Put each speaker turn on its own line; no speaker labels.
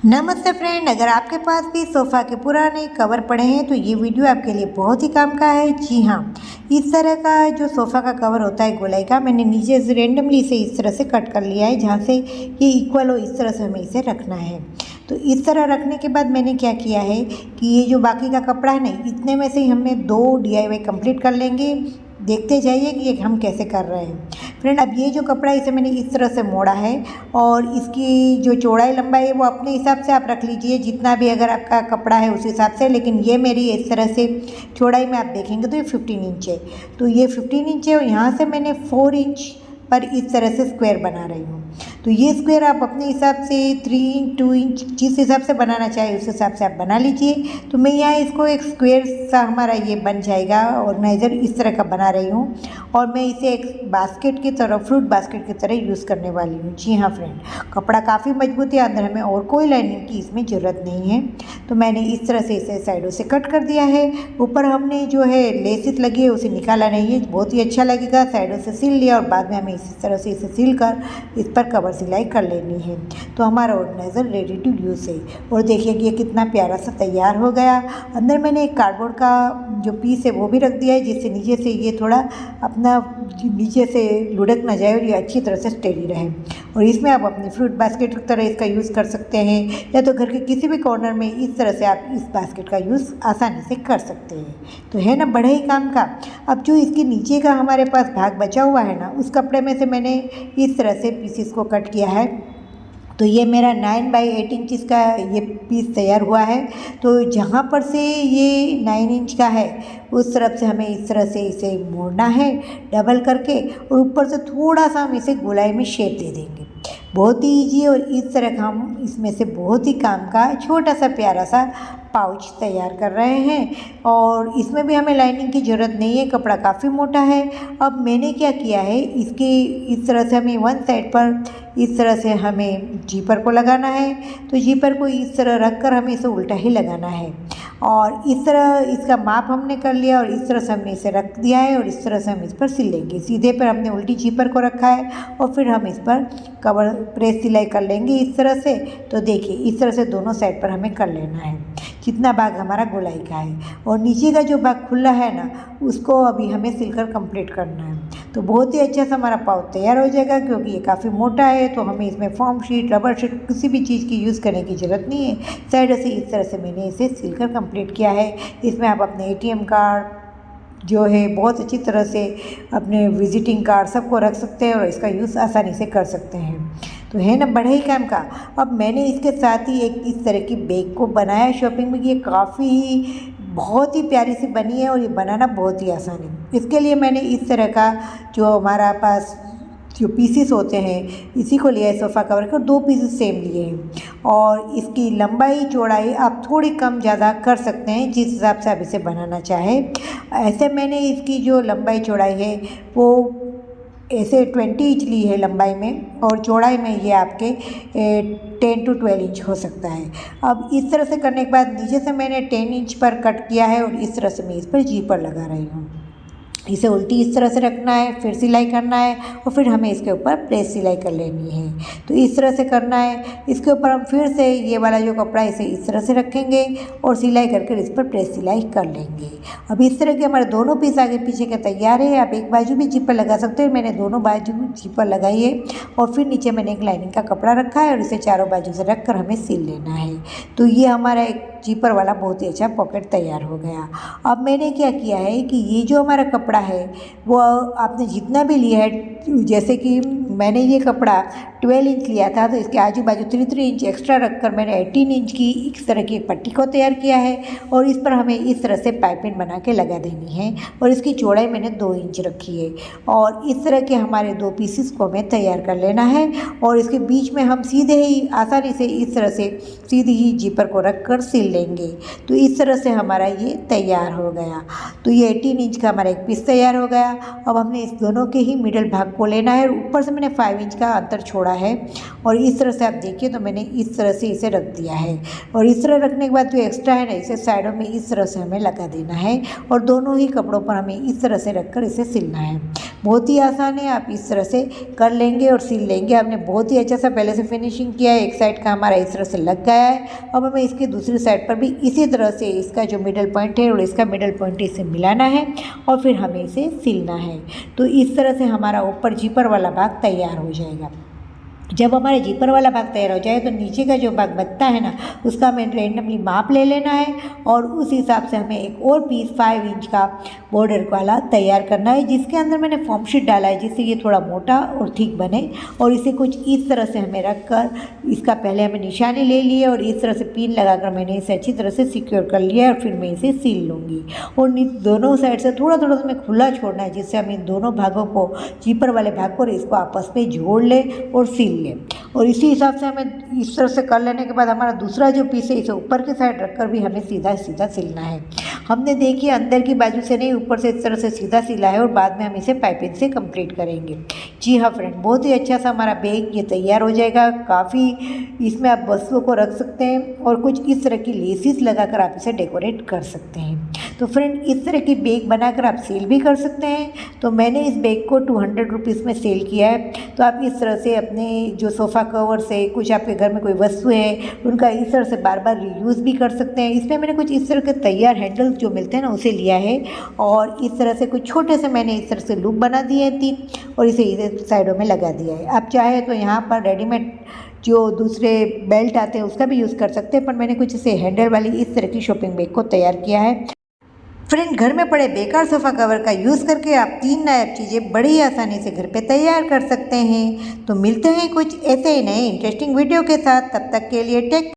नमस्ते फ्रेंड, अगर आपके पास भी सोफ़ा के पुराने कवर पड़े हैं तो ये वीडियो आपके लिए बहुत ही काम का है। जी हाँ, इस तरह का जो सोफ़ा का कवर होता है गोलाई का, मैंने नीचे से रेंडमली इसे इस तरह से कट कर लिया है जहाँ से ये इक्वल हो, इस तरह से हमें इसे रखना है। तो इस तरह रखने के बाद मैंने क्या किया है कि ये जो बाकी का कपड़ा है ना, इतने में से ही हमने 2 DIY कंप्लीट कर लेंगे। देखते जाइए कि ये हम कैसे कर रहे हैं। फ्रेंड, अब ये जो कपड़ा है इसे मैंने इस तरह से मोड़ा है और इसकी जो चौड़ाई लंबाई है वो अपने हिसाब से आप रख लीजिए, जितना भी अगर आपका कपड़ा है उस हिसाब से। लेकिन ये मेरी इस तरह से चौड़ाई में आप देखेंगे तो ये 15 इंच है। तो ये 15 इंच है और यहाँ से मैंने 4 इंच पर इस तरह से स्क्वायर बना रही हूँ। तो ये स्क्वायर आप अपने हिसाब से 2 इंच जिस हिसाब से बनाना चाहे उस हिसाब से आप बना लीजिए। तो मैं यहाँ इसको एक स्क्वायर सा हमारा ये बन जाएगा ऑर्गेनाइज़र इस तरह का बना रही हूँ और मैं इसे एक बास्केट की तरह, फ्रूट बास्केट की तरह यूज़ करने वाली हूँ। जी हाँ फ्रेंड, कपड़ा काफ़ी मजबूत है, अंदर हमें और कोई लाइनिंग की इसमें ज़रूरत नहीं है। तो मैंने इस तरह से इसे साइडों से कट कर दिया है। ऊपर हमने जो है लेसिस लगी है उसे निकाला नहीं है, बहुत ही अच्छा लगेगा। साइडों से सिल लिया और बाद में हमें इस तरह से इसे सिल कर इस पर कवर सिलाई कर लेनी है। तो हमारा ऑर्गेनाइज़र रेडी टू यूज़ है। और देखिए कि ये कितना प्यारा सा तैयार हो गया। अंदर मैंने एक कार्डबोर्ड का जो पीस है वो भी रख दिया है, जिससे नीचे से ये थोड़ा अपना नीचे से लुढ़क ना जाए और ये अच्छी तरह से स्टेडी रहे। और इसमें आप अपनी फ्रूट बास्केट की तरह इसका यूज़ कर सकते हैं, या तो घर के किसी भी कॉर्नर में इस तरह से आप इस बास्केट का यूज़ आसानी से कर सकते हैं। तो है ना बड़े ही काम का। अब जो इसके नीचे का हमारे पास भाग बचा हुआ है ना, उस कपड़े में से मैंने इस तरह से पीसेस को कट किया है। तो ये मेरा 9 बाई 8 इंच का ये पीस तैयार हुआ है। तो जहाँ पर से ये 9 इंच का है उस तरफ से हमें इस तरह से इसे मोड़ना है डबल करके, और ऊपर से थोड़ा सा हम इसे गोलाई में शेप दे देंगे। बहुत ही ईजी है। और इस तरह का हम इसमें से बहुत ही काम का छोटा सा प्यारा सा पाउच तैयार कर रहे हैं। और इसमें भी हमें लाइनिंग की ज़रूरत नहीं है, कपड़ा काफ़ी मोटा है। अब मैंने क्या किया है, इसके इस तरह से हमें वन साइड पर इस तरह से हमें जीपर को लगाना है। तो जीपर को इस तरह रख कर हमें इसे उल्टा ही लगाना है। और इस तरह इसका माप हमने कर लिया और इस तरह से हमने इसे रख दिया है और इस तरह से हम इस पर सिल लेंगे। सीधे पर हमने उल्टी जीपर को रखा है और फिर हम इस पर कवर प्रेस सिलाई कर लेंगे इस तरह से। तो देखिए इस तरह से दोनों साइड पर हमें कर लेना है। जितना भाग हमारा गोलाई का है और नीचे का जो भाग खुला है ना, उसको अभी हमें सिलकर कंप्लीट करना है। तो बहुत ही अच्छा सा हमारा पाउच तैयार हो जाएगा, क्योंकि ये काफ़ी मोटा है तो हमें इसमें फॉर्म शीट, रबर शीट किसी भी चीज़ की यूज़ करने की ज़रूरत नहीं है। साइड से इस तरह से मैंने इसे सिलकर कंप्लीट किया है। इसमें आप अपने ATM कार्ड जो है बहुत अच्छी तरह से, अपने विजिटिंग कार्ड सबको रख सकते हैं और इसका यूज़ आसानी से कर सकते हैं। तो है ना बड़े ही काम का। अब मैंने इसके साथ ही एक इस तरह की बैग को बनाया शॉपिंग में। ये काफ़ी बहुत ही प्यारी सी बनी है और ये बनाना बहुत ही आसान है। इसके लिए मैंने इस तरह का जो हमारा पास जो पीसेस होते हैं इसी को लिया है सोफ़ा कवर के, और 2 पीसेस सेम लिए हैं। और इसकी लंबाई चौड़ाई आप थोड़ी कम ज़्यादा कर सकते हैं जिस हिसाब से आप इसे बनाना चाहें। ऐसे मैंने इसकी जो लंबाई चौड़ाई है वो ऐसे 20 इंच ली है लंबाई में, और चौड़ाई में ये आपके 10 to 12 इंच हो सकता है। अब इस तरह से करने के बाद नीचे से मैंने 10 इंच पर कट किया है और इस तरह से मैं इस पर जीपर लगा रही हूँ। इसे उल्टी इस तरह से रखना है, फिर सिलाई करना है और फिर हमें इसके ऊपर प्रेस सिलाई कर लेनी है। तो इस तरह से करना है। इसके ऊपर हम फिर से ये वाला जो कपड़ा है इसे इस तरह से रखेंगे और सिलाई करके इस पर प्रेस सिलाई कर लेंगे। अब इस तरह के हमारे दोनों पीस आगे पीछे के तैयार है। आप एक बाजू भी जिपर लगा सकते हैं, मैंने दोनों बाजू जिपर लगाई है। और फिर नीचे मैंने एक लाइनिंग का कपड़ा रखा है और इसे चारों बाजू से रख कर हमें सिल लेना है। तो ये हमारा एक जीपर वाला बहुत ही अच्छा पॉकेट तैयार हो गया। अब मैंने क्या किया है कि ये जो हमारा कपड़ा है वो आपने जितना भी लिया है, जैसे कि मैंने ये कपड़ा 12 इंच लिया था तो इसके आजू बाजू 3 इंच एक्स्ट्रा रखकर मैंने 18 इंच की इस तरह की एक पट्टी को तैयार किया है। और इस पर हमें इस तरह से पाइपिंग बना के लगा देनी है और इसकी चौड़ाई मैंने 2 इंच रखी है। और इस तरह के हमारे 2 पीसेस को हमें तैयार कर लेना है और इसके बीच में हम सीधे ही आसानी से इस तरह से सीधी ही जीपर को रख कर सिल लेंगे। तो इस तरह से हमारा ये तैयार हो गया। तो ये 18 इंच का हमारा एक पीस तैयार हो गया। अब हमने इस दोनों के ही मिडल भाग को लेना है। ऊपर से मैंने 5 इंच का अंतर छोड़ा है और इस तरह से आप देखिए तो मैंने इस तरह से इसे रख दिया है। और इस तरह रखने के बाद जो एक्स्ट्रा है ना, इसे साइडों में इस तरह से हमें लगा देना है और दोनों ही कपड़ों पर हमें इस तरह से रखकर इसे सिलना है। बहुत ही आसान है, आप इस तरह से कर लेंगे और सिल लेंगे। हमने बहुत ही अच्छा सा पहले से फिनिशिंग किया है, एक साइड का हमारा इस तरह से लग गया है। अब हमें इसकी दूसरी साइड पर भी इसी तरह से इसका जो मिडल पॉइंट है और इसका मिडल पॉइंट इसे मिलाना है और फिर हमें इसे सिलना है। तो इस तरह से हमारा ऊपर जीपर वाला भाग तैयार हो जाएगा। जब हमारे जीपर वाला भाग तैयार हो जाए तो नीचे का जो भाग बचता है ना, उसका हमें रेंडमली माप ले लेना है और उस हिसाब से हमें एक और पीस 5 इंच का बॉर्डर वाला तैयार करना है, जिसके अंदर मैंने फॉर्म शीट डाला है जिससे ये थोड़ा मोटा और थिक बने। और इसे कुछ इस तरह से हमें रख कर इसका पहले हमें निशानी ले लिए और इस तरह से पिन लगाकर मैंने इसे अच्छी तरह से सिक्योर कर लिया है और फिर मैं इसे सील लूँगी। और दोनों साइड से थोड़ा थोड़ा सा हमें खुला छोड़ना है, जिससे हम इन दोनों भागों को, जीपर वाले भाग को और इसको आपस में जोड़ लें और सील लें। और इसी हिसाब से हमें इस तरह से कर लेने के बाद हमारा दूसरा जो पीस है इसे ऊपर की साइड रखकर भी हमें सीधा सीधा सिलना है। हमने देखिए अंदर की बाजू से नहीं, ऊपर से इस तरह से सीधा सिला है और बाद में हम इसे पाइपिंग से कंप्लीट करेंगे। जी हाँ फ्रेंड, बहुत ही अच्छा सा हमारा बैग ये तैयार हो जाएगा। काफ़ी इसमें आप वस्तुओं को रख सकते हैं और कुछ इस तरह की लेसिस लगाकर आप इसे डेकोरेट कर सकते हैं। तो फ्रेंड, इस तरह की बैग बनाकर आप सेल भी कर सकते हैं। तो मैंने इस बैग को 200 रुपीज़ में सेल किया है। तो आप इस तरह से अपने जो सोफ़ा कवर से, कुछ आपके घर में कोई वस्तु है उनका इस तरह से बार बार रीयूज़ भी कर सकते हैं। इसमें मैंने कुछ इस तरह के तैयार हैंडल जो मिलते हैं ना उसे लिया है और इस तरह से कुछ छोटे से मैंने इस तरह से लूप बना दिए थी और इसे इधर साइडों में लगा दिया है। आप चाहे तो यहाँ पर रेडीमेड जो दूसरे बेल्ट आते हैं उसका भी यूज़ कर सकते हैं, पर मैंने कुछ इसे हैंडल वाली इस तरह की शॉपिंग बैग को तैयार किया है। फ्रेंड, घर में पड़े बेकार सोफ़ा कवर का यूज़ करके आप 3 नायाब चीज़ें बड़ी आसानी से घर पे तैयार कर सकते हैं। तो मिलते हैं कुछ ऐसे ही नए इंटरेस्टिंग वीडियो के साथ। तब तक के लिए टेक